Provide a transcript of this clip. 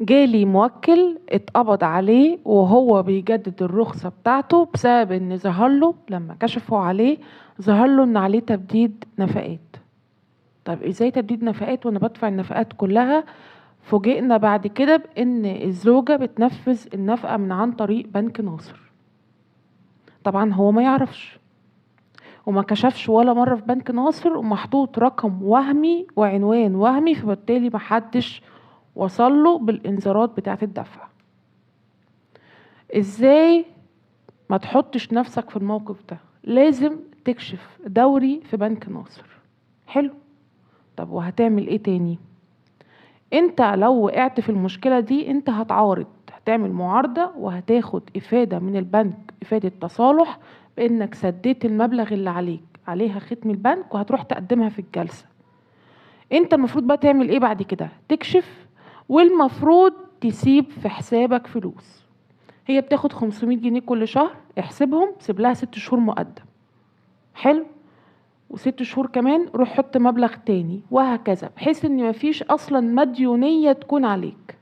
جالي موكل اتقبض عليه وهو بيجدد الرخصة بتاعته بسبب ان ظهر له لما كشفوا عليه ظهر له ان عليه تبديد نفقات. طب ازاي تبديد نفقات وانا بدفع النفقات كلها؟ فوجئنا بعد كده بان الزوجة بتنفذ النفقة من عن طريق بنك ناصر. طبعا هو ما يعرفش وما كشفش ولا مرة في بنك ناصر، ومحطوط رقم وهمي وعنوان وهمي، فبالتالي محدش وصله بالانذارات بتاعة الدفع. ازاي ما تحطش نفسك في الموقف ده؟ لازم تكشف دوري في بنك ناصر. حلو. طب وهتعمل ايه تاني؟ انت لو وقعت في المشكلة دي انت هتعارض، هتعمل معارضة وهتاخد افادة من البنك، افادة تصالح بانك سديت المبلغ اللي عليك عليها ختم البنك، وهتروح تقدمها في الجلسة. انت المفروض بقى تعمل ايه بعد كده؟ تكشف، والمفروض تسيب في حسابك فلوس. هي بتاخد 500 جنيه كل شهر، احسبهم، سيب لها 6 شهور مقدم. حلو. و6 شهور كمان روح حط مبلغ تاني، وهكذا، بحيث ان مفيش اصلا مديونية تكون عليك.